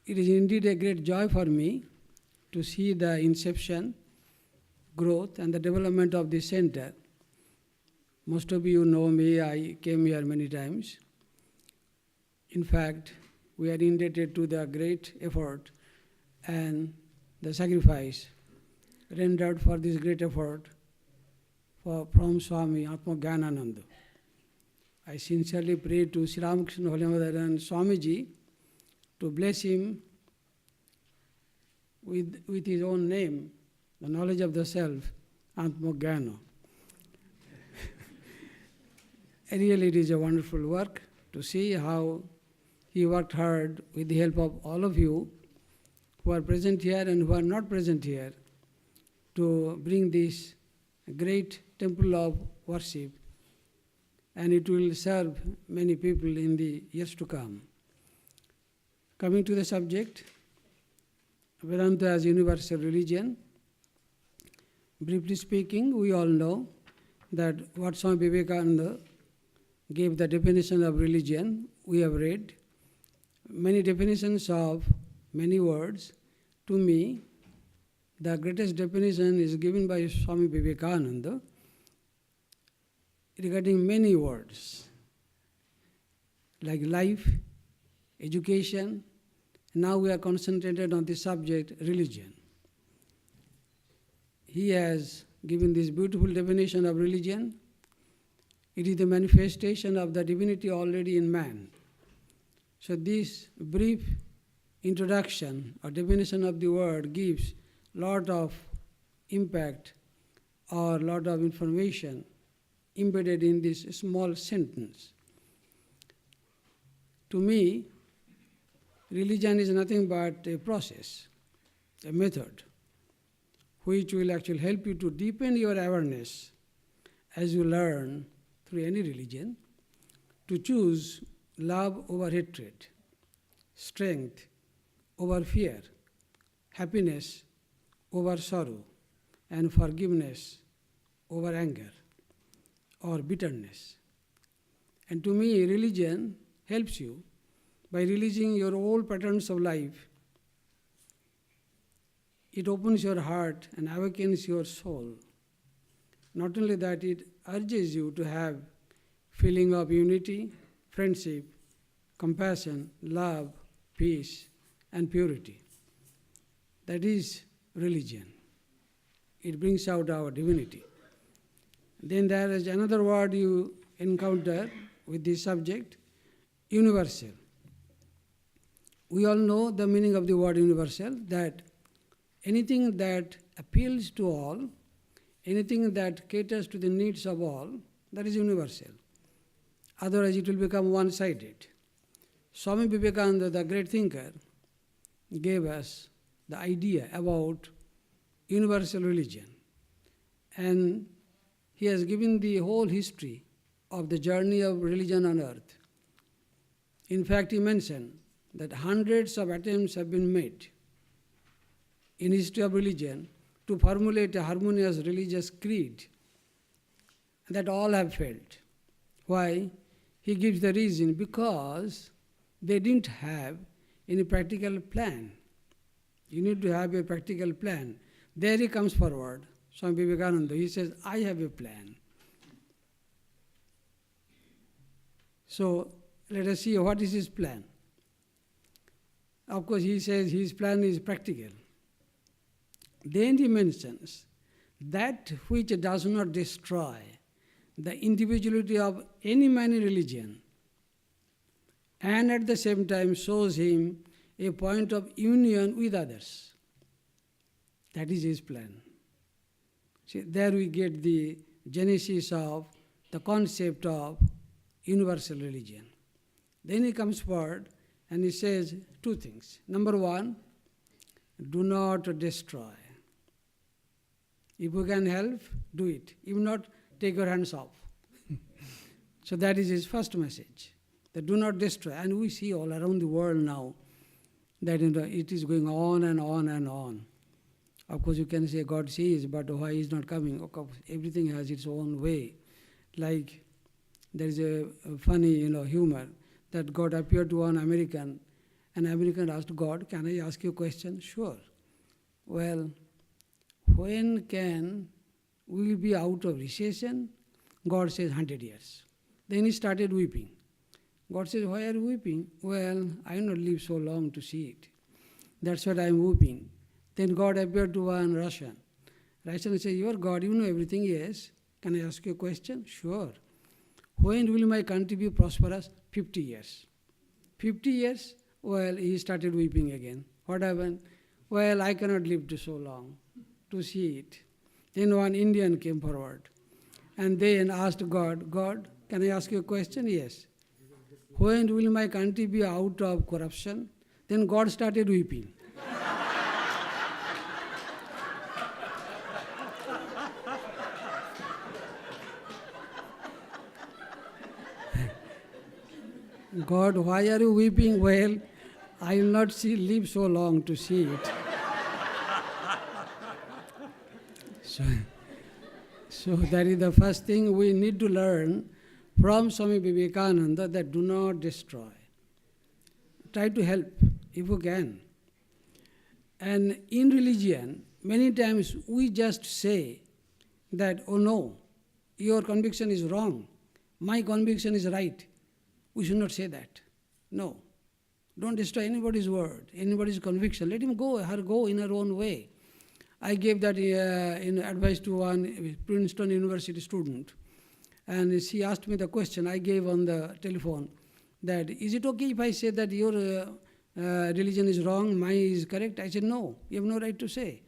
It is indeed a great joy for me to see the inception, growth, and the development of this center. Most of you know me, I came here many times. In fact, we are indebted to the great effort and the sacrifice rendered for this great effort from Swami Atmagyanananda. I sincerely pray to Sri Ramakrishna Holy Mother and Swamiji to bless him with his own name, the knowledge of the self, Atmagyana. Really, it is a wonderful work to see how he worked hard with the help of all of you who are present here and who are not present here to bring this great temple of worship, and it will serve many people in the years to come. Coming to the subject, Vedanta as universal religion. Briefly speaking, we all know that what Swami Vivekananda gave the definition of religion, we have read many definitions of many words. To me, the greatest definition is given by Swami Vivekananda regarding many words like life, education. Now we are concentrated on the subject religion. He has given this beautiful definition of religion. It is the manifestation of the divinity already in man. So this brief introduction or definition of the word gives lot of impact or lot of information embedded in this small sentence. To me, religion is nothing but a process, a method, which will actually help you to deepen your awareness as you learn through any religion, to choose love over hatred, strength over fear, happiness over sorrow, and forgiveness over anger or bitterness. And to me, religion helps you by releasing your old patterns of life. It opens your heart and awakens your soul. Not only that, it urges you to have feeling of unity, friendship, compassion, love, peace, and purity. That is religion. It brings out our divinity. Then there is another word you encounter with this subject, universal. We all know the meaning of the word universal, that anything that appeals to all, anything that caters to the needs of all, that is universal. Otherwise it will become one-sided. Swami Vivekananda, the great thinker, gave us the idea about universal religion. And he has given the whole history of the journey of religion on earth. In fact, he mentioned that hundreds of attempts have been made in history of religion to formulate a harmonious religious creed, that all have failed. Why? He gives the reason, because they didn't have any practical plan. You need to have a practical plan. There he comes forward, Swami Vivekananda. He says, I have a plan. So let us see what is his plan. Of course, he says his plan is practical. Then he mentions that which does not destroy the individuality of any man in religion, and at the same time shows him a point of union with others. That is his plan. See, there we get the genesis of the concept of universal religion. Then he comes forward and he says two things. Number one, do not destroy. If you can help, do it. If not, take your hands off. So that is his first message, that do not destroy. And we see all around the world now that it is going on and on and on. Of course, you can say God sees, but why is not coming? Of course, everything has its own way. Like there is a funny, humor that God appeared to one American An American asked God, can I ask you a question? Sure. Well, when can we be out of recession? God says 100 years. Then he started weeping. God says, why are you weeping? Well, I will not live so long to see it. That's what I am weeping. Then God appeared to one Russian. Russian said, you are God, you know everything. Yes. Can I ask you a question? Sure. When will my country be prosperous? 50 years. 50 years? Well, he started weeping again. What happened? Well, I cannot live to so long to see it. Then one Indian came forward and then asked God, God, can I ask you a question? Yes. When will my country be out of corruption? Then God started weeping. God, why are you weeping? Well, I will not live so long to see it. So that is the first thing we need to learn from Swami Vivekananda, that do not destroy. Try to help if you can. And in religion, many times we just say that, oh no, your conviction is wrong, my conviction is right. We should not say that. No. Don't destroy anybody's word, anybody's conviction. Let him go, her go in her own way. I gave that in advice to one Princeton University student. And she asked me the question I gave on the telephone, that is it okay if I say that your religion is wrong, mine is correct? I said, no, you have no right to say.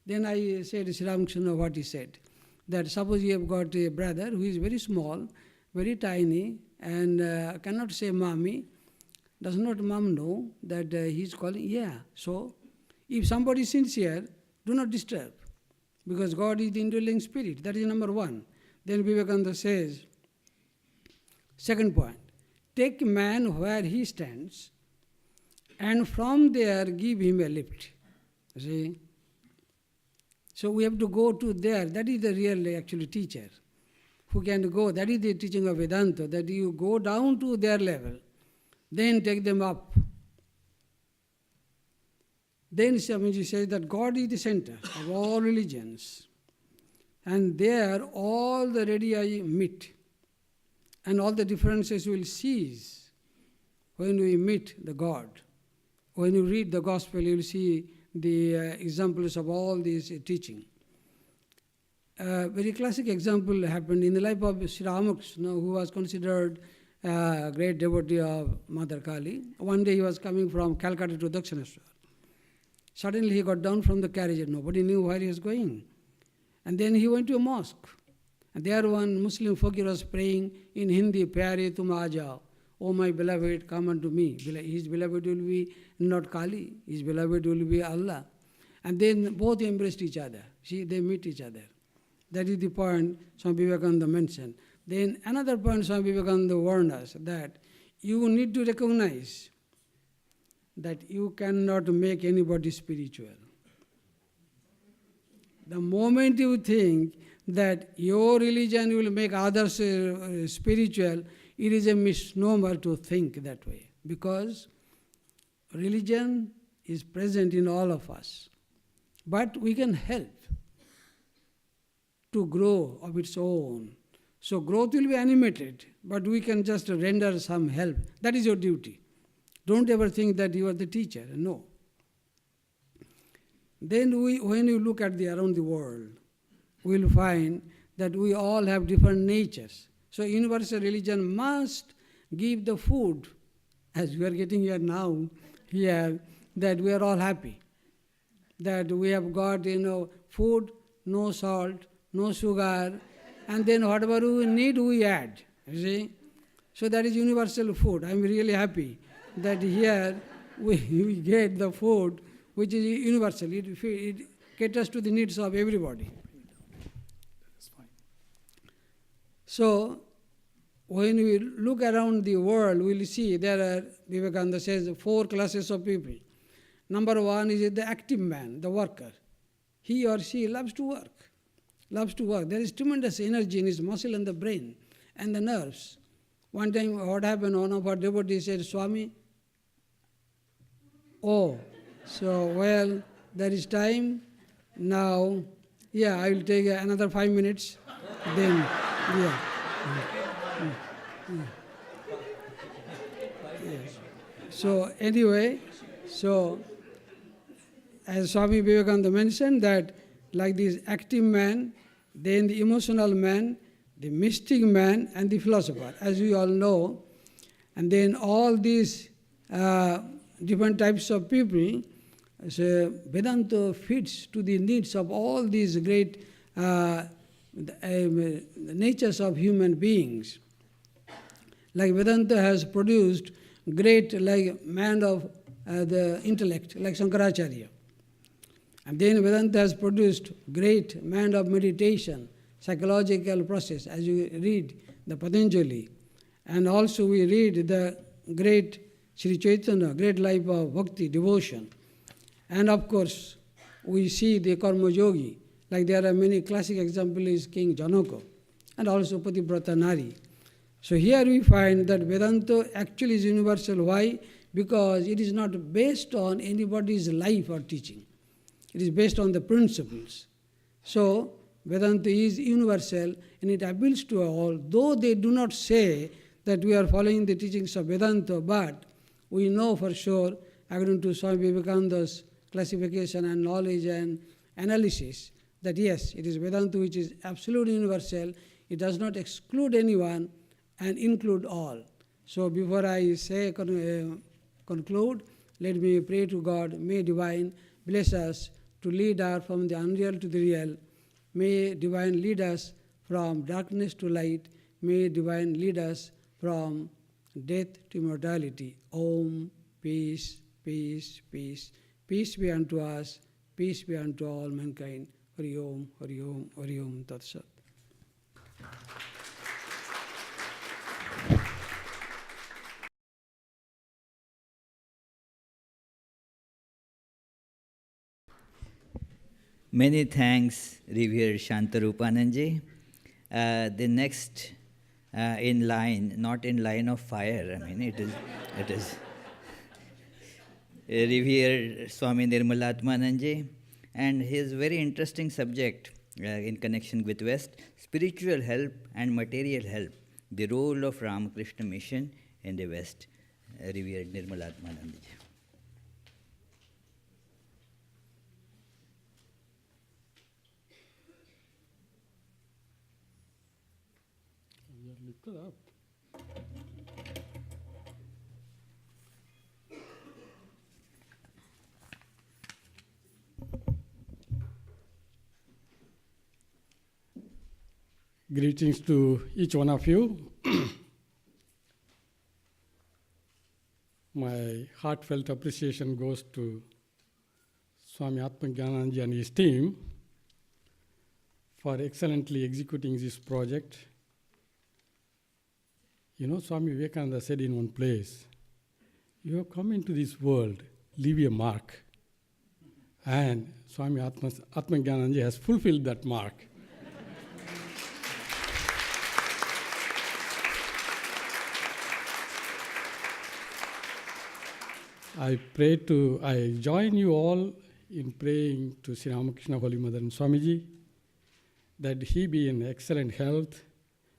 Then I said, Sri Ramakrishna, what he said, that suppose you have got a brother who is very small, very tiny, and cannot say mommy. Does not mom know that he is calling? Yeah. So, if somebody is sincere, do not disturb, because God is the indwelling spirit. That is number one. Then Vivekananda says, second point, take man where he stands, and from there give him a lift. See? So we have to go to there. That is the real actually teacher who can go. That is the teaching of Vedanta, that you go down to their level, then take them up. Then Swamiji says that God is the center of all religions. And there all the radii meet. And all the differences will cease when we meet the God. When you read the gospel, you will see the examples of all these teaching. A very classic example happened in the life of Sri Ramakrishna, who was considered a great devotee of Mother Kali. One day he was coming from Calcutta to Dakshineshwar. Suddenly he got down from the carriage and nobody knew where he was going. And then he went to a mosque. And there one Muslim fakir was praying in Hindi, Pyare tum aa jao. Oh my beloved, come unto me. His beloved will be not Kali, his beloved will be Allah. And then both embraced each other. See, they meet each other. That is the point Swami Vivekananda mentioned. Then another point Swami Vivekananda warned us, that you need to recognize that you cannot make anybody spiritual. The moment you think that your religion will make others spiritual, it is a misnomer to think that way, because religion is present in all of us. But we can help to grow of its own. So growth will be animated, but we can just render some help. That is your duty. Don't ever think that you are the teacher. No. Then when you look at around the world, we will find that we all have different natures. So universal religion must give the food, as we are getting here now, here, that we are all happy. That we have got, food, no salt, no sugar, and then whatever we need, we add. You see? So that is universal food. I am really happy that here we get the food which is universal. It caters to the needs of everybody. So, when we look around the world, we will see there are, Vivekananda says, 4 classes of people. Number 1 is the active man, the worker. He or she loves to work. Loves to work. There is tremendous energy in his muscle and the brain and the nerves. One time, what happened, one of our devotees said, Swami, Oh, so well, there is time now. Yeah, I will take another 5 minutes. Then, yeah. Yes. So anyway, so as Swami Vivekananda mentioned that like this active man, then the emotional man, the mystic man and the philosopher, as we all know, and then all these different types of people, so Vedanta fits to the needs of all these great the natures of human beings. Like Vedanta has produced great like man of the intellect, like Shankaracharya. And then Vedanta has produced great man of meditation, psychological process, as you read the Patanjali. And also we read the great Sri Chaitanya, great life of bhakti, devotion. And of course, we see the Karma Yogi, like there are many classic examples is King Janaka, and also Pativrata Nari. So here we find that Vedanta actually is universal. Why? Because it is not based on anybody's life or teaching. It is based on the principles. So Vedanta is universal and it appeals to all, though they do not say that we are following the teachings of Vedanta, but we know for sure, according to Swami Vivekananda's classification and knowledge and analysis, that yes, it is Vedanta which is absolutely universal. It does not exclude anyone and include all. So before I say conclude, let me pray to God, may Divine bless us to lead us from the unreal to the real. May Divine lead us from darkness to light. May Divine lead us from death to immortality. Om, peace, peace, peace. Peace be unto us, peace be unto all mankind. Hari Om, Hari Om, Hari Om, Tat Sat. Many thanks, Revered Shantarupananji. The next in line, not in line of fire, I mean, it is Revered Swami Nirmalatmananji, and his very interesting subject in connection with West, spiritual help and material help, the role of Ramakrishna Mission in the West, Revered Nirmalatmananji. Lift it up. Greetings to each one of you. My heartfelt appreciation goes to Swami Atmajnananji and his team for excellently executing this project. You know, Swami Vivekananda said in one place, you have come into this world, leave a mark. And Swami Atmajnananji has fulfilled that mark. I join you all in praying to Sri Ramakrishna Holy Mother and Swamiji that he be in excellent health,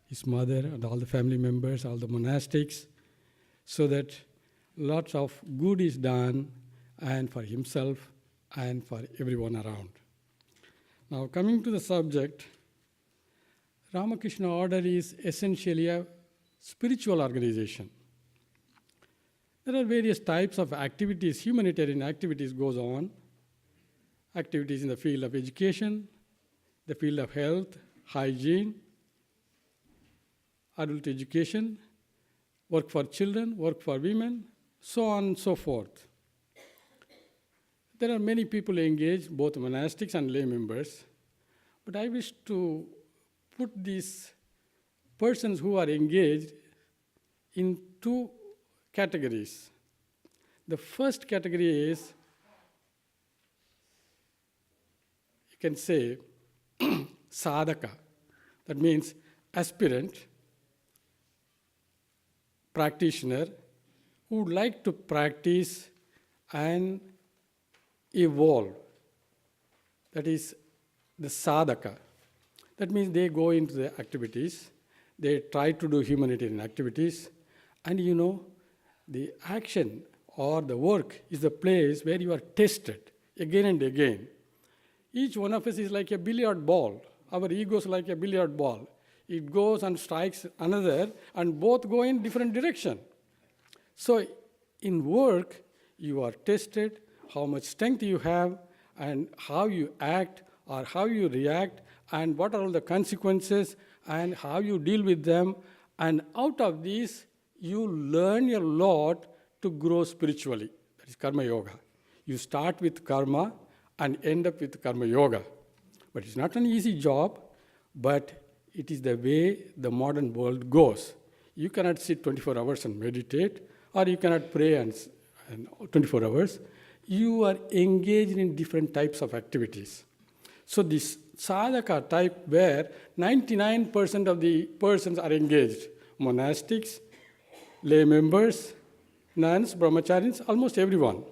his mother and all the family members, all the monastics, so that lots of good is done and for himself and for everyone around. Now coming to the subject, Ramakrishna Order is essentially a spiritual organization. There are various types of activities, humanitarian activities goes on, activities in the field of education, the field of health, hygiene, adult education, work for children, work for women, so on and so forth. There are many people engaged, both monastics and lay members, but I wish to put these persons who are engaged in two categories. The first category is, you can say, sadhaka. That means aspirant, practitioner, who would like to practice and evolve. That is the sadhaka. That means they go into the activities, they try to do humanitarian activities, and the action or the work is the place where you are tested again and again. Each one of us is like a billiard ball. Our ego is like a billiard ball. It goes and strikes another, and both go in different direction. So in work, you are tested, how much strength you have, and how you act or how you react, and what are all the consequences, and how you deal with them. And out of this, you learn a lot to grow spiritually. That is karma yoga. You start with karma and end up with karma yoga. But it's not an easy job, but it is the way the modern world goes. You cannot sit 24 hours and meditate, or you cannot pray and 24 hours. You are engaged in different types of activities. So this sadhaka type where 99% of the persons are engaged, monastics, lay members, nuns, brahmacharis, almost everyone.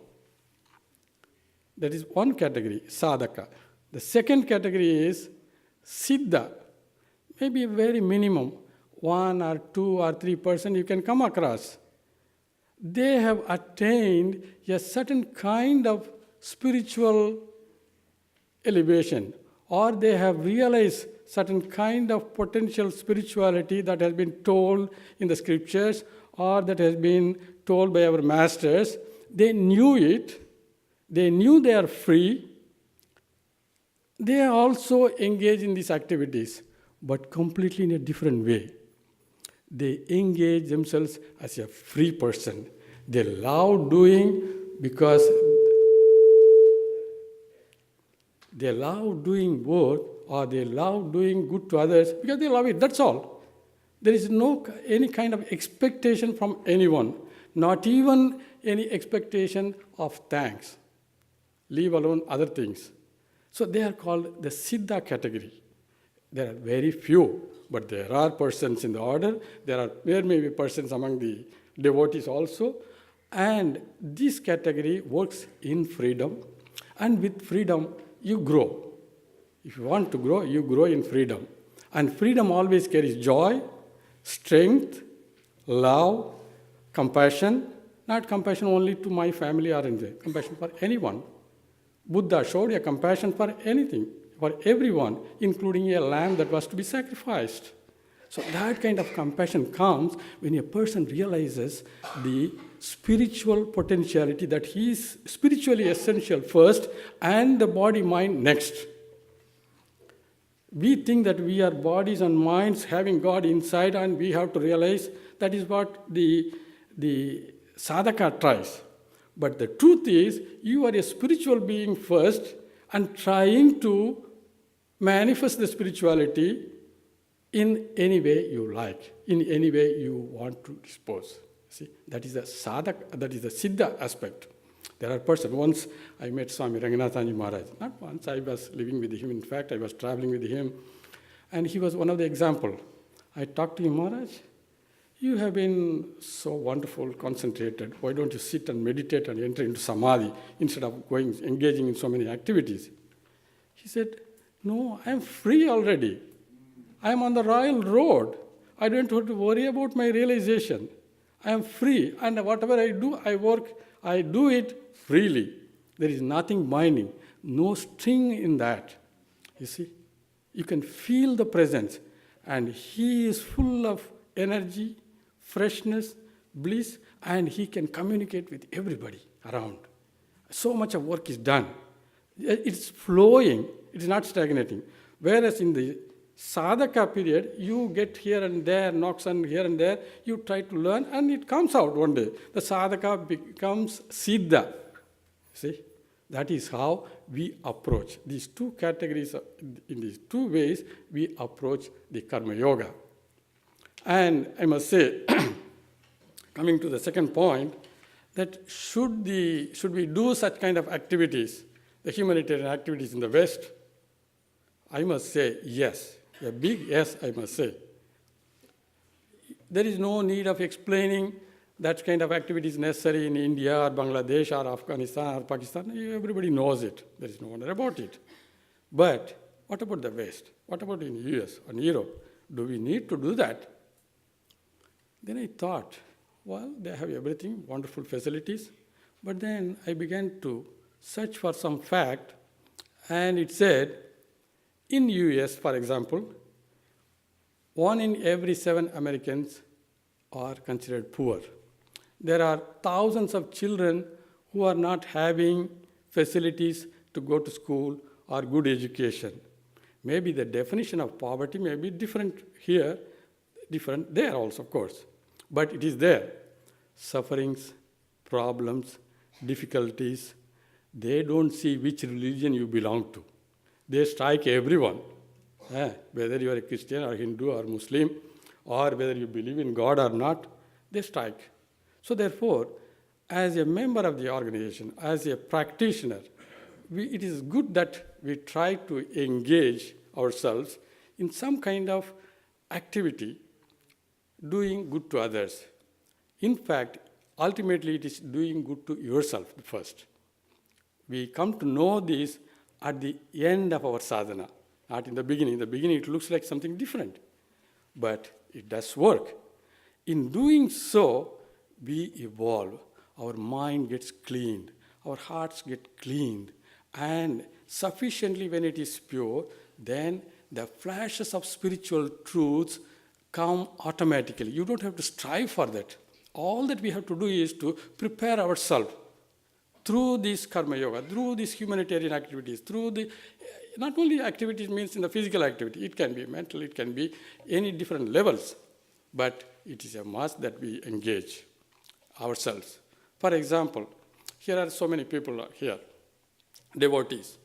That is one category, sadhaka. The second category is siddha. Maybe very minimum, 1 or 2 or 3% you can come across. They have attained a certain kind of spiritual elevation, or they have realized certain kind of potential spirituality that has been told in the scriptures or that has been told by our masters. They knew it. They knew they are free. They are also engaged in these activities, but completely in a different way. They engage themselves as a free person. They love doing because they love doing work, or they love doing good to others because they love it. That's all. There is no any kind of expectation from anyone, not even any expectation of thanks. Leave alone other things. So they are called the Siddha category. There are very few, but there are persons in the order. There may be persons among the devotees also. And this category works in freedom. And with freedom, you grow. If you want to grow, you grow in freedom. And freedom always carries joy, strength, love, compassion. Not compassion only to my family or compassion for anyone. Buddha showed a compassion for anything, for everyone, including a lamb that was to be sacrificed. So that kind of compassion comes when a person realizes the spiritual potentiality, that he is spiritually essential first and the body mind next. We think that we are bodies and minds having God inside, and we have to realize that is what the sadhaka tries. But the truth is, you are a spiritual being first and trying to manifest the spirituality in any way you like, in any way you want to dispose. See, that is the sadhaka, that is the siddha aspect. There are persons. Once I met Swami Ranganathanji Maharaj. Not once, I was living with him. In fact, I was traveling with him. And he was one of the examples. I talked to him, Maharaj, you have been so wonderful, concentrated. Why don't you sit and meditate and enter into samadhi instead of engaging in so many activities? He said, no, I am free already. I am on the royal road. I don't have to worry about my realization. I am free, and whatever I do, I work, I do it freely. There is nothing binding, no string in that. You see, you can feel the presence, and he is full of energy, freshness, bliss, and he can communicate with everybody around. So much of work is done. It's flowing, it's not stagnating. Whereas in the sadhaka period, you get here and there, knocks on here and there, you try to learn, and it comes out one day. The sadhaka becomes siddha. See, that is how we approach these two categories. In these two ways, we approach the karma yoga. And I must say, coming to the second point, that should we do such kind of activities, the humanitarian activities in the West? I must say yes. A big yes, I must say. There is no need of explaining that kind of activity is necessary in India or Bangladesh or Afghanistan or Pakistan. Everybody knows it. There is no wonder about it. But what about the West? What about in US or Europe? Do we need to do that? Then I thought, well, they have everything, wonderful facilities. But then I began to search for some fact, and it said, in US, for example, 1 in every 7 Americans are considered poor. There are thousands of children who are not having facilities to go to school or good education. Maybe the definition of poverty may be different here, different there also, of course. But it is there. Sufferings, problems, difficulties, they don't see which religion you belong to. They strike everyone, whether you are a Christian or Hindu or Muslim, or whether you believe in God or not, they strike. So therefore, as a member of the organization, as a practitioner, it is good that we try to engage ourselves in some kind of activity doing good to others. In fact, ultimately it is doing good to yourself first. We come to know this at the end of our sadhana, not in the beginning. In the beginning it looks like something different, but it does work. In doing so, we evolve. Our mind gets cleaned, our hearts get cleaned, and sufficiently when it is pure, then the flashes of spiritual truths come automatically. You don't have to strive for that. All that we have to do is to prepare ourselves through this karma yoga, through these humanitarian activities, through the, not only activities means in the physical activity, it can be mental, it can be any different levels, but it is a must that we engage ourselves. For example, here are so many people here, devotees.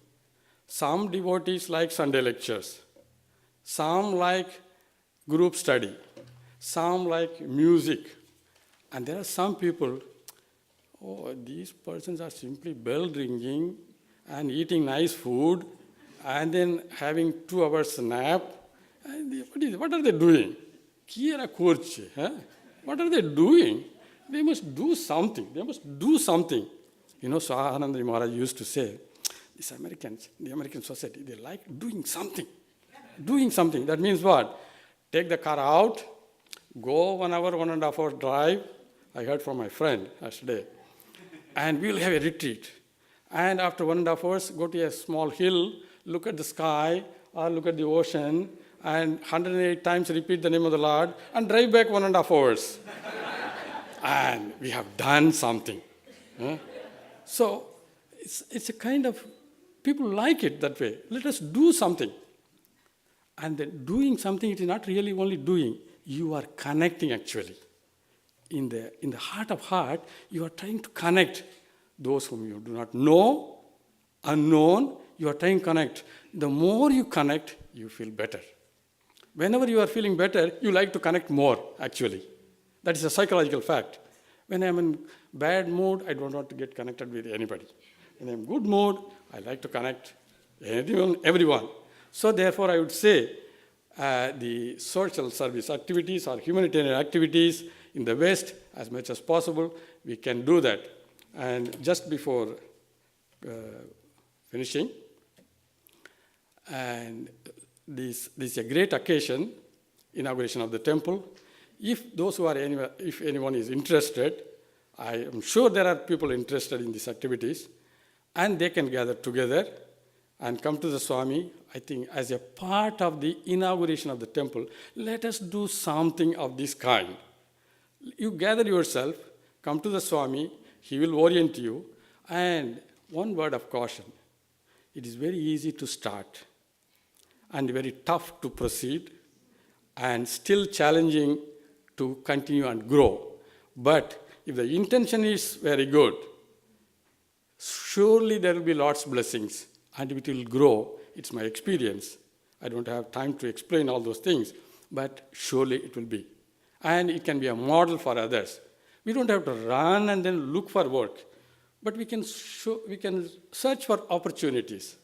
Some devotees like Sunday lectures, some like group study, some like music, and there are some people, oh, these persons are simply bell ringing and eating nice food and then having 2 hours nap. And what are they doing? What are they doing? They must do something. They must do something. You know, Sahanandri Maharaj used to say, these Americans, the American society, they like doing something. Doing something. That means what? Take the car out, go 1 hour, 1.5 hour drive. I heard from my friend yesterday. And we'll have a retreat. And after 1.5 hours, go to a small hill, look at the sky, or look at the ocean, and 108 times repeat the name of the Lord, and drive back 1.5 hours. And we have done something. So it's a kind of, people like it that way. Let us do something. And then doing something, it is not really only doing. You are connecting actually. In the heart of heart, you are trying to connect those whom you do not know, unknown, you are trying to connect. The more you connect, you feel better. Whenever you are feeling better, you like to connect more, actually. That is a psychological fact. When I'm in bad mood, I don't want to get connected with anybody. When I'm in good mood, I like to connect everyone. So therefore, I would say the social service activities or humanitarian activities in the West, as much as possible, we can do that. And just before finishing, and this is a great occasion, inauguration of the temple. If anyone is interested, I am sure there are people interested in these activities, and they can gather together and come to the Swami. I think as a part of the inauguration of the temple, let us do something of this kind. You gather yourself, come to the Swami, he will orient you, and one word of caution. It is very easy to start and very tough to proceed and still challenging to continue and grow. But if the intention is very good, surely there will be lots of blessings and it will grow. It's my experience. I don't have time to explain all those things, but surely it will be. And it can be a model for others. We don't have to run and then look for work, but we can search for opportunities.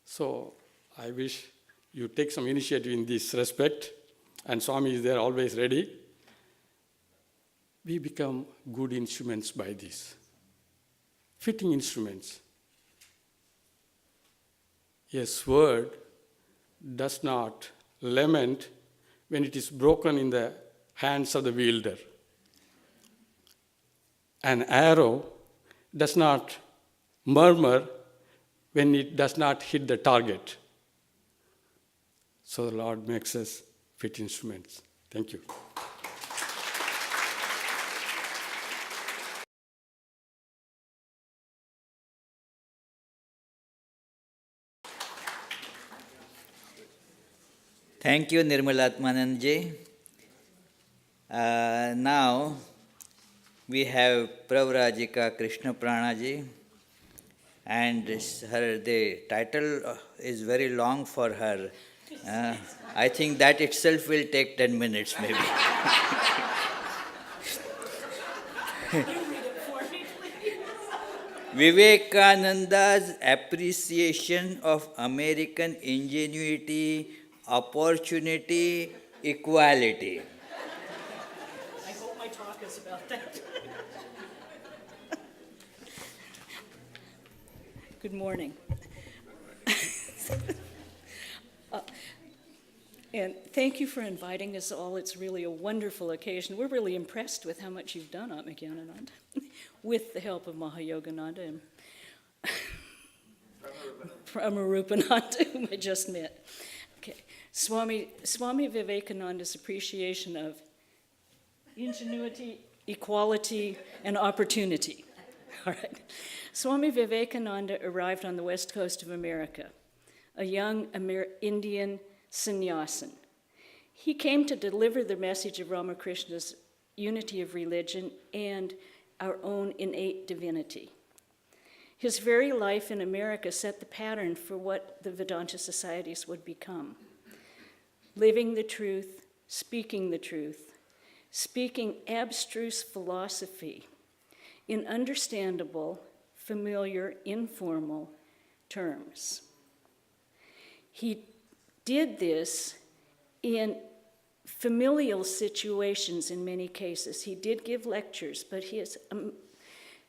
So I wish you take some initiative in this respect, and Swami is there always ready. we become good instruments by this. Fitting instruments. A sword does not lament when it is broken in the hands of the wielder. An arrow does not murmur when it does not hit the target. So the Lord makes us fit instruments. Thank you. Thank you, Nirmalatmanand ji. Now we have Pravrajika Krishna Prana ji, and the title is very long for her. I think that itself will take 10 minutes maybe. Vivekananda's appreciation of American ingenuity, opportunity, equality. I hope my talk is about that. Good morning. And thank you for inviting us all. It's really a wonderful occasion. We're really impressed with how much you've done, Vivekananda, with the help of Mahayogananda and Brahmarupananda, whom I just met. Okay. Swami Vivekananda's appreciation of ingenuity, equality, and opportunity. All right. Swami Vivekananda arrived on the west coast of America, a young Indian sannyasin. He came to deliver the message of Ramakrishna's unity of religion and our own innate divinity. His very life in America set the pattern for what the Vedanta societies would become. Living the truth, speaking abstruse philosophy in understandable, familiar, informal terms. He did this in familial situations in many cases. He did give lectures, but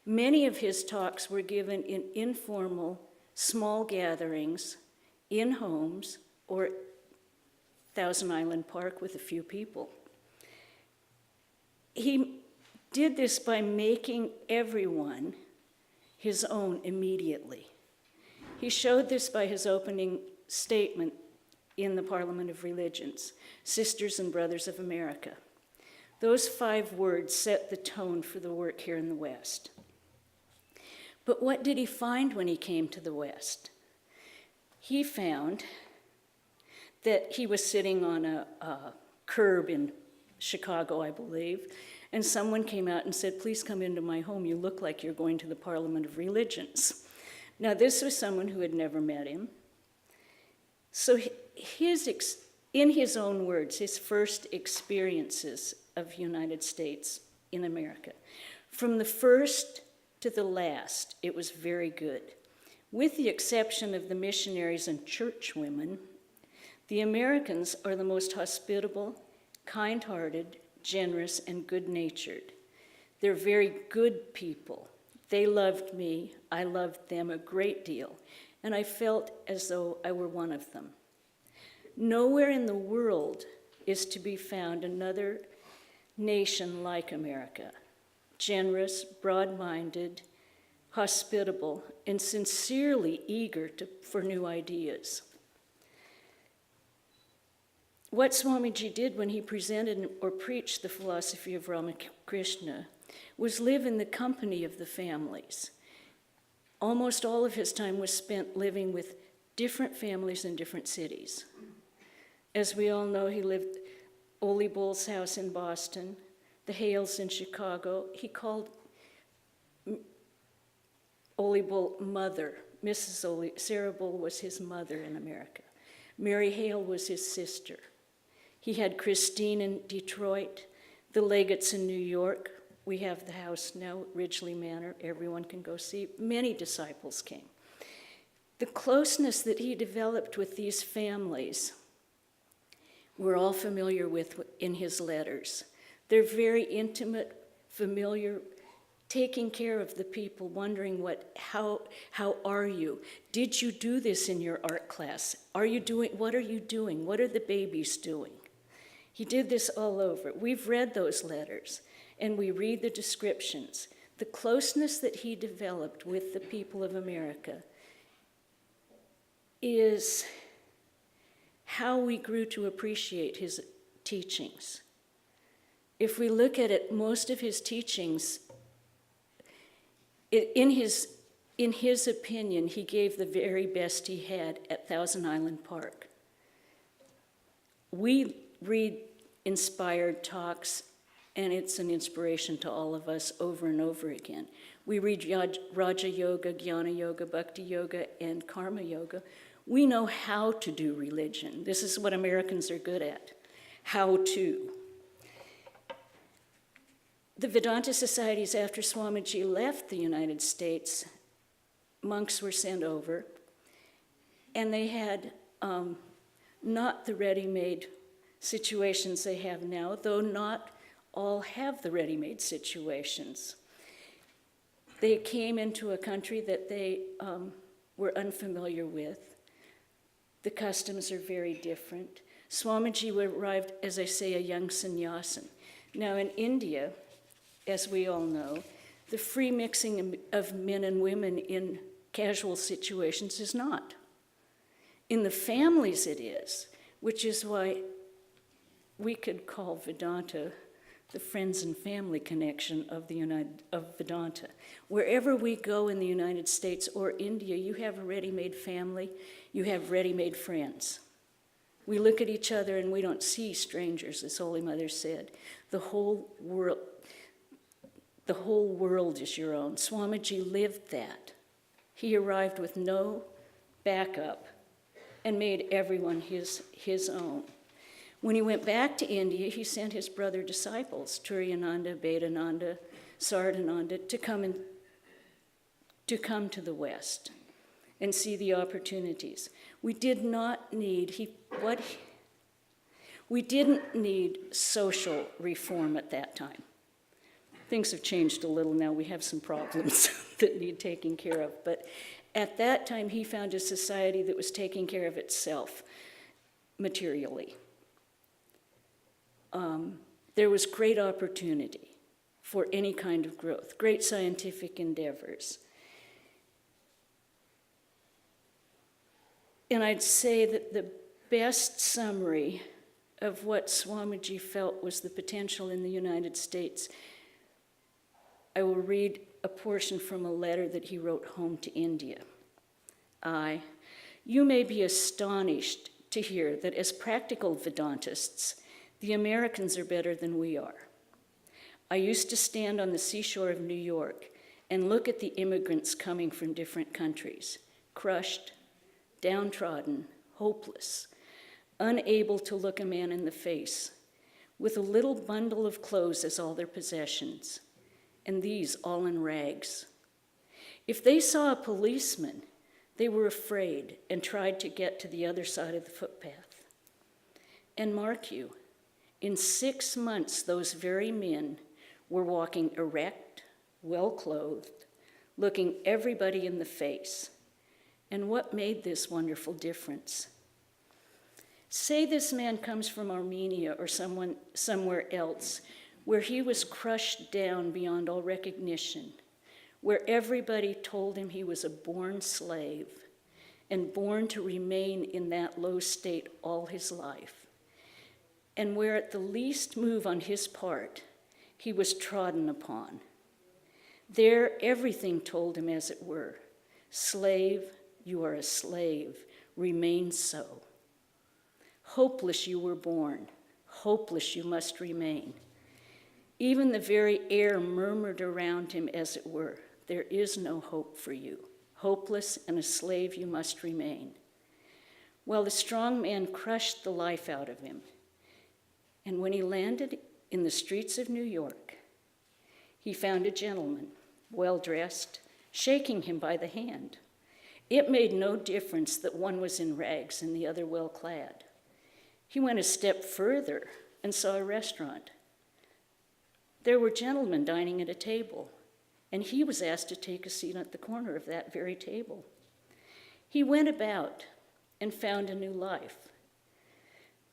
many of his talks were given in informal, small gatherings, in homes, or Thousand Island Park with a few people. He did this by making everyone his own immediately. He showed this by his opening statement in the Parliament of Religions, Sisters and Brothers of America. Those 5 words set the tone for the work here in the West. But what did he find when he came to the West? He found that he was sitting on a curb in Chicago, I believe, and someone came out and said, "Please come into my home. You look like you're going to the Parliament of Religions." Now, this was someone who had never met him. So in his own words, his first experiences of United States in America, from the first to the last, it was very good. With the exception of the missionaries and churchwomen, the Americans are the most hospitable, kind-hearted, generous, and good-natured. They're very good people. They loved me, I loved them a great deal, and I felt as though I were one of them. Nowhere in the world is to be found another nation like America, generous, broad-minded, hospitable, and sincerely eager for new ideas. What Swamiji did when he presented or preached the philosophy of Ramakrishna was live in the company of the families. Almost all of his time was spent living with different families in different cities. As we all know, he lived Ole Bull's house in Boston, the Hales in Chicago. He called Ole Bull mother. Sarah Bull was his mother in America. Mary Hale was his sister. He had Christine in Detroit, the Legates in New York. We have the house now, Ridgely Manor. Everyone can go see. Many disciples came. The closeness that he developed with these families, we're all familiar with in his letters. They're very intimate familiar, taking care of the people, wondering how are you? Did you do this in your art class? What are you doing? What are the babies doing? He did this all over. We've read those letters, and we read the descriptions. The closeness that he developed with the people of America is how we grew to appreciate his teachings. If we look at it, most of his teachings, in his opinion, he gave the very best he had at Thousand Island Park. We read inspired talks, and it's an inspiration to all of us over and over again. We read Raja Yoga, Jnana Yoga, Bhakti Yoga, and Karma Yoga. We know how to do religion. This is what Americans are good at, how to. The Vedanta societies, after Swamiji left the United States, monks were sent over, and they had not the ready-made situations they have now, though not all have the ready-made situations. They came into a country that they were unfamiliar with. The customs are very different. Swamiji arrived, as I say, a young sannyasin. Now in India, as we all know, the free mixing of men and women in casual situations is not. In the families it is, which is why we could call Vedanta the friends and family connection of Vedanta. Wherever we go in the United States or India, you have a ready-made family, you have ready-made friends. We look at each other and we don't see strangers, as Holy Mother said. The whole world is your own. Swamiji lived that. He arrived with no backup and made everyone his own. When he went back to India, he sent his brother disciples, Turiyananda, Vedananda, Sardananda, to come to the West and see the opportunities. We didn't need social reform at that time. Things have changed a little now. We have some problems that need taking care of. But at that time, he found a society that was taking care of itself materially. There was great opportunity for any kind of growth, great scientific endeavors. And I'd say that the best summary of what Swamiji felt was the potential in the United States, I will read a portion from a letter that he wrote home to India. You may be astonished to hear that as practical Vedantists, the Americans are better than we are. I used to stand on the seashore of New York and look at the immigrants coming from different countries, crushed, downtrodden, hopeless, unable to look a man in the face, with a little bundle of clothes as all their possessions, and these all in rags. If they saw a policeman, they were afraid and tried to get to the other side of the footpath. And mark you, in 6 months, those very men were walking erect, well-clothed, looking everybody in the face. And what made this wonderful difference? Say this man comes from Armenia or somewhere else, where he was crushed down beyond all recognition, where everybody told him he was a born slave and born to remain in that low state all his life, and where at the least move on his part, he was trodden upon. There, everything told him, as it were, slave, you are a slave, remain so. Hopeless you were born, hopeless you must remain. Even the very air murmured around him, as it were, there is no hope for you. Hopeless and a slave you must remain. Well, the strong man crushed the life out of him. And when he landed in the streets of New York, he found a gentleman, well-dressed, shaking him by the hand. It made no difference that one was in rags and the other well-clad. He went a step further and saw a restaurant. There were gentlemen dining at a table, and he was asked to take a seat at the corner of that very table. He went about and found a new life,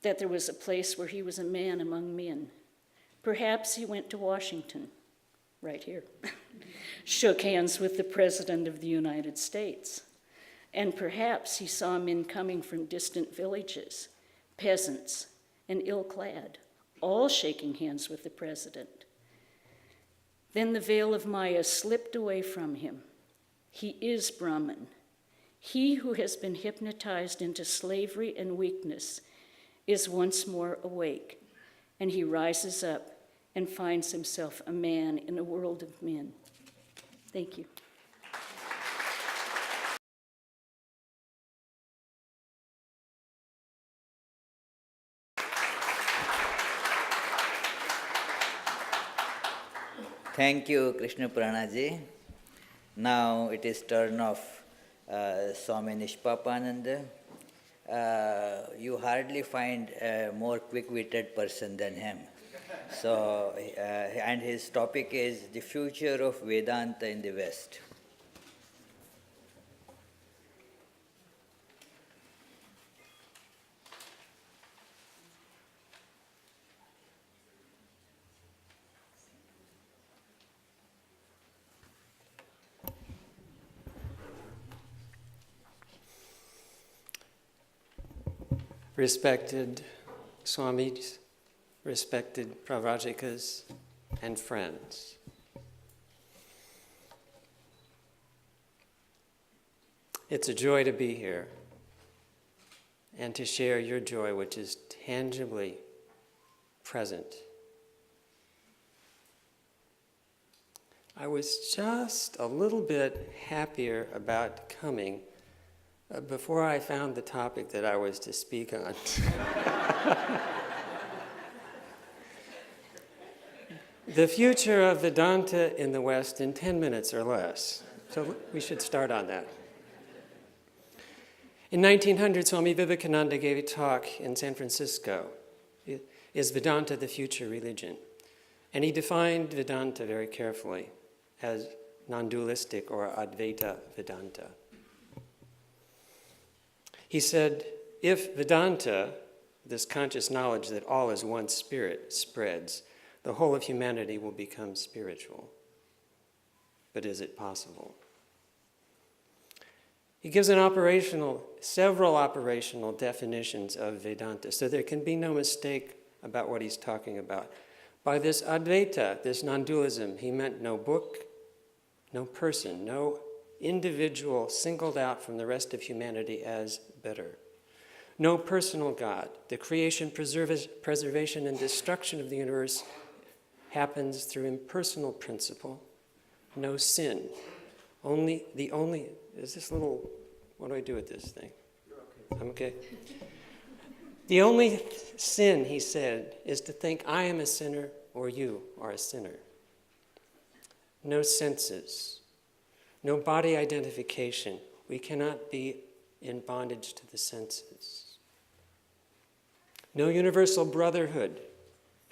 that there was a place where he was a man among men. Perhaps he went to Washington, right here, shook hands with the President of the United States, and perhaps he saw men coming from distant villages, peasants and ill-clad, all shaking hands with the President. Then the veil of Maya slipped away from him. He is Brahman. He who has been hypnotized into slavery and weakness is once more awake, and he rises up and finds himself a man in a world of men. Thank you. Thank you, Krishna Puranaji. Now it is turn of Swami Nishpapananda. You hardly find a more quick-witted person than him. So, and his topic is the future of Vedanta in the West. Respected Swamis, respected Pravajikas, and friends. It's a joy to be here and to share your joy, which is tangibly present. I was just a little bit happier about coming before I found the topic that I was to speak on. The future of Vedanta in the West in 10 minutes or less. So we should start on that. In 1900, Swami Vivekananda gave a talk in San Francisco. Is Vedanta the future religion? And he defined Vedanta very carefully as non-dualistic or Advaita Vedanta. He said, if Vedanta, this conscious knowledge that all is one spirit, spreads, the whole of humanity will become spiritual. But is it possible? He gives several operational definitions of Vedanta, so there can be no mistake about what he's talking about. By this Advaita, this non-dualism, he meant no book, no person, no individual singled out from the rest of humanity as better. No personal God. The creation, preservation, and destruction of the universe happens through impersonal principle. No sin. Is this little, what do I do with this thing? You're okay. I'm okay. The only sin, he said, is to think I am a sinner or you are a sinner. No senses. No body identification. We cannot be in bondage to the senses. No universal brotherhood,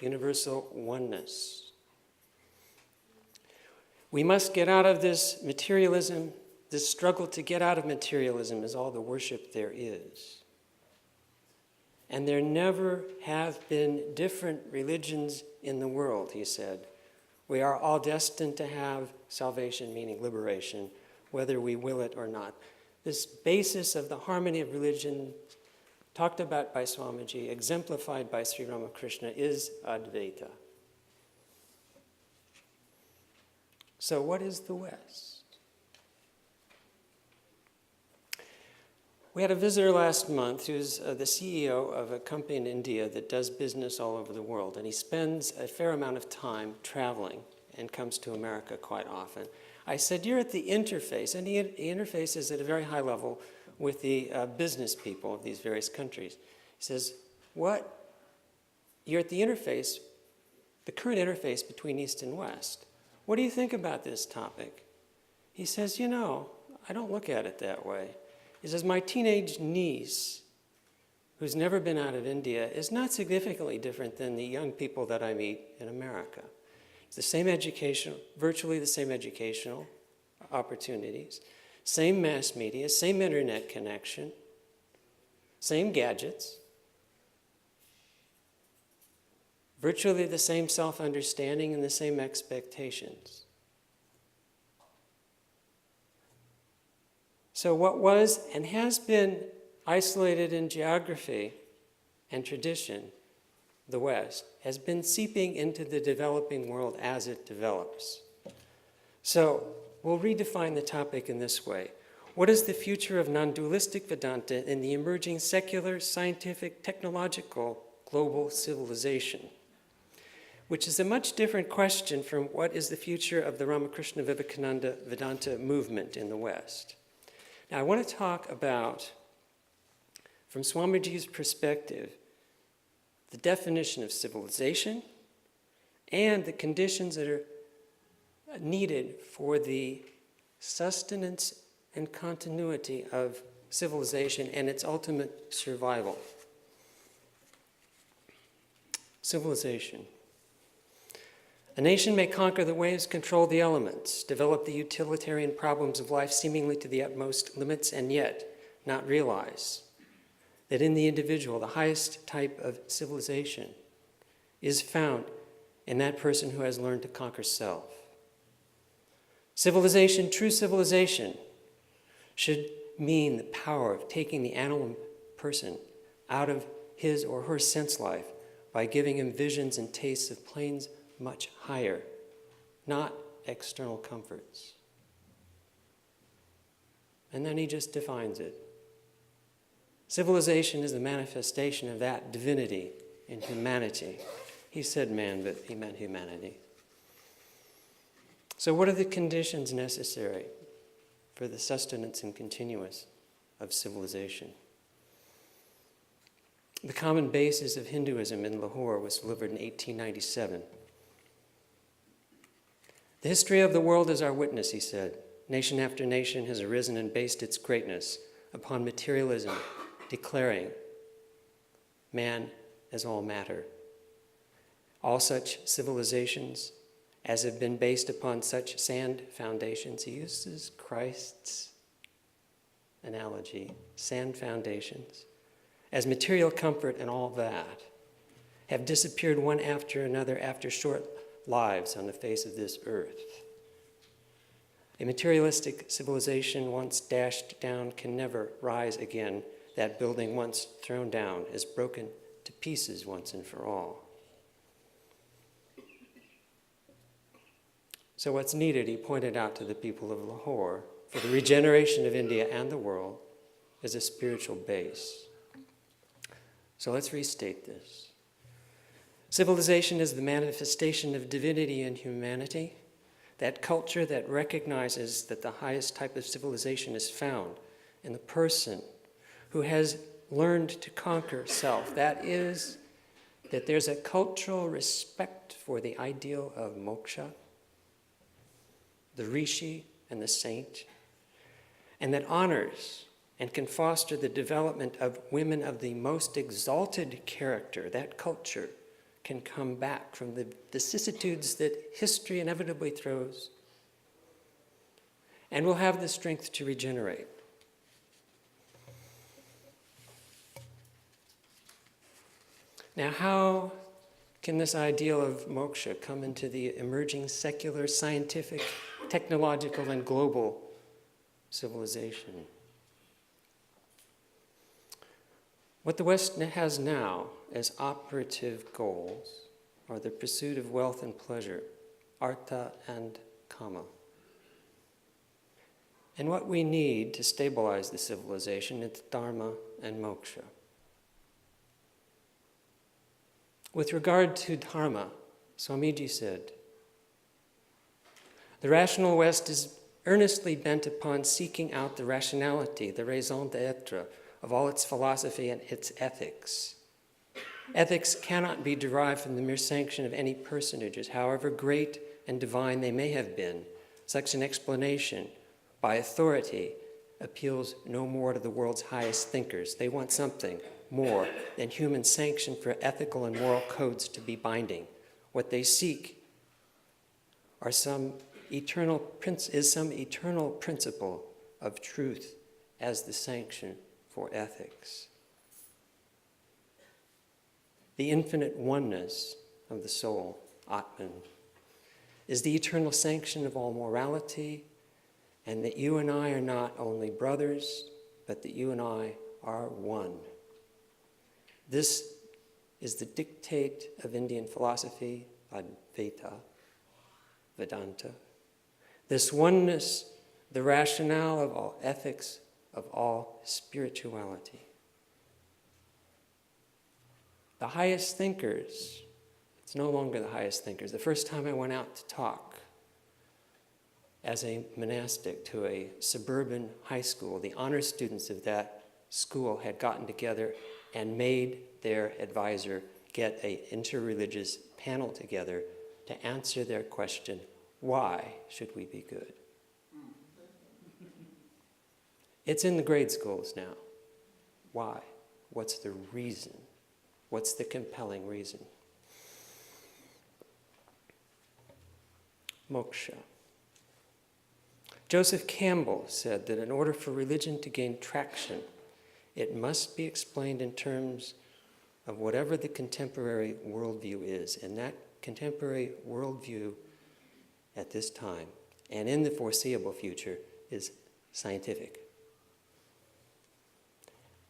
universal oneness. We must get out of this materialism. This struggle to get out of materialism is all the worship there is. And there never have been different religions in the world, he said. We are all destined to have salvation, meaning liberation, whether we will it or not. This basis of the harmony of religion, talked about by Swamiji, exemplified by Sri Ramakrishna, is Advaita. So what is the West? We had a visitor last month who's the CEO of a company in India that does business all over the world, and he spends a fair amount of time traveling and comes to America quite often. I said, you're at the interface, and he interfaces at a very high level with the business people of these various countries. He says, what? You're at the interface, the current interface between East and West. What do you think about this topic? He says, I don't look at it that way. He says, my teenage niece, who's never been out of India, is not significantly different than the young people that I meet in America. It's the same education, virtually the same educational opportunities, same mass media, same internet connection, same gadgets, virtually the same self-understanding and the same expectations. So what was and has been isolated in geography and tradition, the West, has been seeping into the developing world as it develops. So we'll redefine the topic in this way. What is the future of non-dualistic Vedanta in the emerging secular, scientific, technological, global civilization? Which is a much different question from what is the future of the Ramakrishna Vivekananda Vedanta movement in the West. Now I want to talk about, from Swamiji's perspective, the definition of civilization and the conditions that are needed for the sustenance and continuity of civilization and its ultimate survival. Civilization. A nation may conquer the waves, control the elements, develop the utilitarian problems of life seemingly to the utmost limits, and yet not realize that in the individual, the highest type of civilization is found in that person who has learned to conquer self. Civilization, true civilization, should mean the power of taking the animal person out of his or her sense life by giving him visions and tastes of planes much higher, not external comforts. And then he just defines it. Civilization is the manifestation of that divinity in humanity. He said man, but he meant humanity. So what are the conditions necessary for the sustenance and continuance of civilization? The common basis of Hinduism in Lahore was delivered in 1897. The history of the world is our witness, he said. Nation after nation has arisen and based its greatness upon materialism, declaring man as all matter. All such civilizations as have been based upon such sand foundations, he uses Christ's analogy, sand foundations, as material comfort and all that, have disappeared one after another after short lives on the face of this earth. A materialistic civilization once dashed down can never rise again. That building once thrown down is broken to pieces once and for all. So what's needed, he pointed out to the people of Lahore, for the regeneration of India and the world is a spiritual base. So let's restate this. Civilization is the manifestation of divinity in humanity, that culture that recognizes that the highest type of civilization is found in the person who has learned to conquer self. That is, that there's a cultural respect for the ideal of moksha, the rishi and the saint, and that honors and can foster the development of women of the most exalted character. That culture can come back from the vicissitudes that history inevitably throws and will have the strength to regenerate. Now, how can this ideal of moksha come into the emerging secular, scientific, technological, and global civilization? What the West has now as operative goals are the pursuit of wealth and pleasure, artha and kama. And what we need to stabilize the civilization is dharma and moksha. With regard to dharma, Swamiji said, the rational West is earnestly bent upon seeking out the rationality, the raison d'etre, of all its philosophy and its ethics. Ethics cannot be derived from the mere sanction of any personages, however great and divine they may have been. Such an explanation by authority appeals no more to the world's highest thinkers. They want something more than human sanction for ethical and moral codes to be binding. What they seek is some eternal principle of truth as the sanction for ethics. The infinite oneness of the soul, Atman, is the eternal sanction of all morality, and that you and I are not only brothers, but that you and I are one. This is the dictate of Indian philosophy, Advaita, Vedanta. This oneness, the rationale of all ethics, of all spirituality. The highest thinkers, it's no longer the highest thinkers. The first time I went out to talk as a monastic to a suburban high school, the honor students of that school had gotten together and made their advisor get an interreligious panel together to answer their question, why should we be good? It's in the grade schools now. Why? What's the reason? What's the compelling reason? Moksha. Joseph Campbell said that in order for religion to gain traction, it must be explained in terms of whatever the contemporary worldview is. And that contemporary worldview at this time and in the foreseeable future is scientific.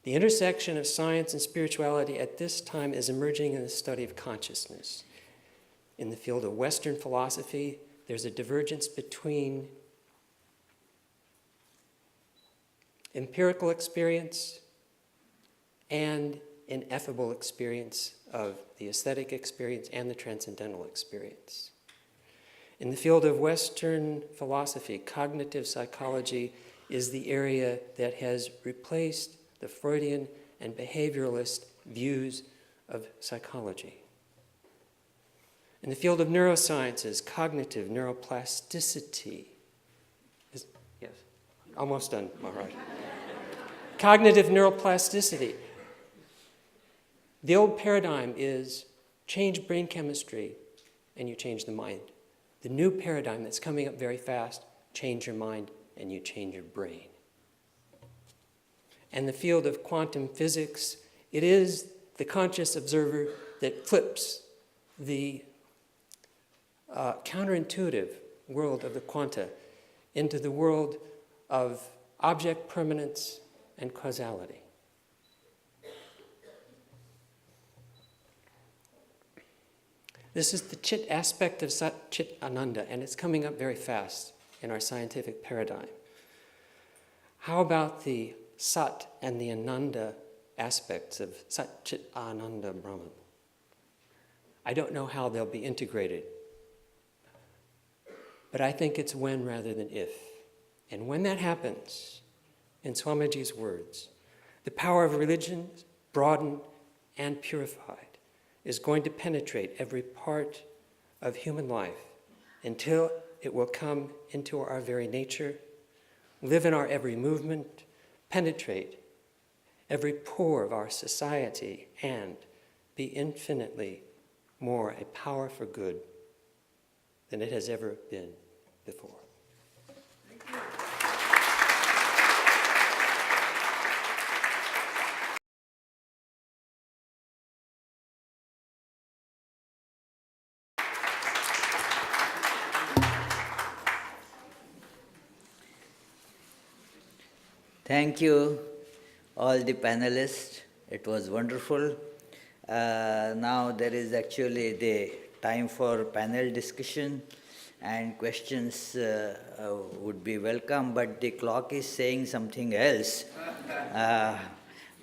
The intersection of science and spirituality at this time is emerging in the study of consciousness. In the field of Western philosophy, there's a divergence between empirical experience and ineffable experience of the aesthetic experience and the transcendental experience. In the field of Western philosophy, cognitive psychology is the area that has replaced the Freudian and behavioralist views of psychology. In the field of neurosciences, cognitive neuroplasticity is, yes, almost done, all right. Cognitive neuroplasticity. The old paradigm is change brain chemistry and you change the mind. The new paradigm that's coming up very fast, change your mind and you change your brain. And the field of quantum physics, it is the conscious observer that flips the counterintuitive world of the quanta into the world of object permanence and causality. This is the Chit aspect of Sat Chit Ananda, and it's coming up very fast in our scientific paradigm. How about the Sat and the Ananda aspects of Sat Chit Ananda Brahman? I don't know how they'll be integrated, but I think it's when rather than if. And when that happens, in Swamiji's words, the power of religion, broadened and purified, is going to penetrate every part of human life until it will come into our very nature, live in our every movement, penetrate every pore of our society, and be infinitely more a power for good than it has ever been before. Thank you, all the panelists. It was wonderful. Now there is actually the time for panel discussion, and questions would be welcome, but the clock is saying something else.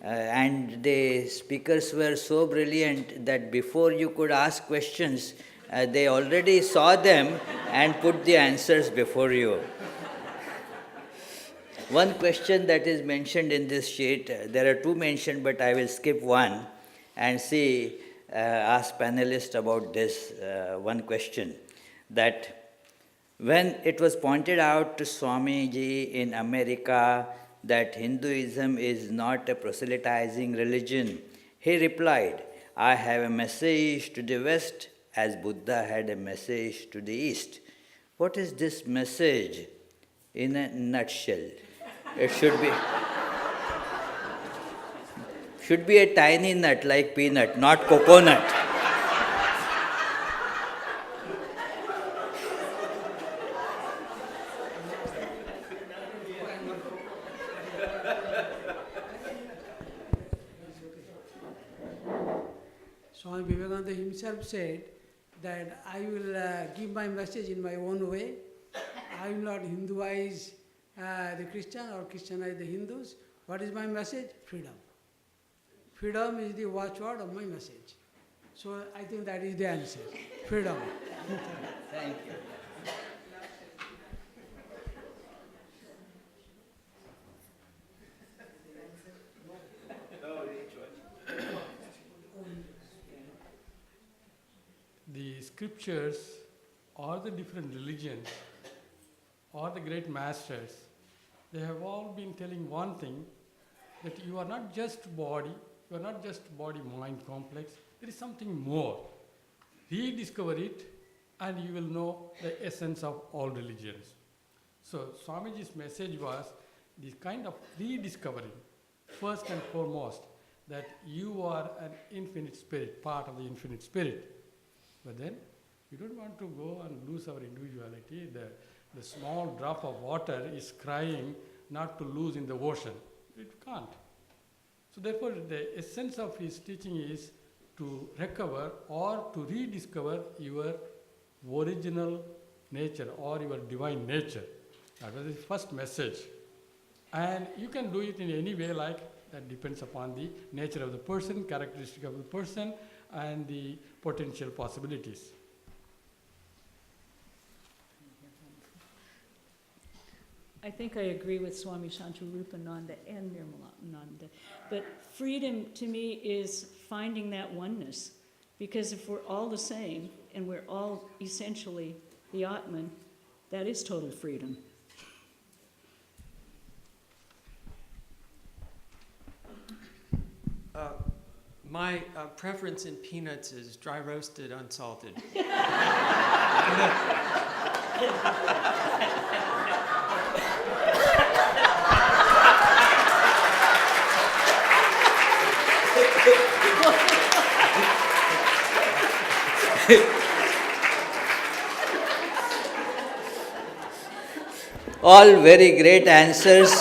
And the speakers were so brilliant that before you could ask questions, they already saw them and put the answers before you. One question that is mentioned in this sheet, there are two mentioned, but I will skip one and ask panelists about this one question. That when it was pointed out to Swamiji in America that Hinduism is not a proselytizing religion, he replied, "I have a message to the West as Buddha had a message to the East. what is this message in a nutshell? It should be a tiny nut like peanut, not coconut. Swami Vivekananda himself said that I will give my message in my own way. I will not Hinduize the Christian or Christianize the Hindus. What is my message? Freedom. Freedom is the watchword of my message. So I think that is the answer. Freedom. Thank you. The scriptures or the different religions or the great masters, they have all been telling one thing, that you are not just body, you are not just body-mind complex, there is something more. Rediscover it and you will know the essence of all religions. So Swamiji's message was this kind of rediscovering, first and foremost, that you are an infinite spirit, part of the infinite spirit. But then we don't want to go and lose our individuality. The small drop of water is crying not to lose in the ocean. It can't. So therefore, the essence of his teaching is to recover or to rediscover your original nature or your divine nature. That was his first message. And you can do it in any way, like that depends upon the nature of the person, characteristic of the person, and the potential possibilities. I think I agree with Swami Shantarupananda and Nirmalananda. But freedom to me is finding that oneness. Because if we're all the same and we're all essentially the Atman, that is total freedom. My preference in peanuts is dry roasted, unsalted. All very great answers.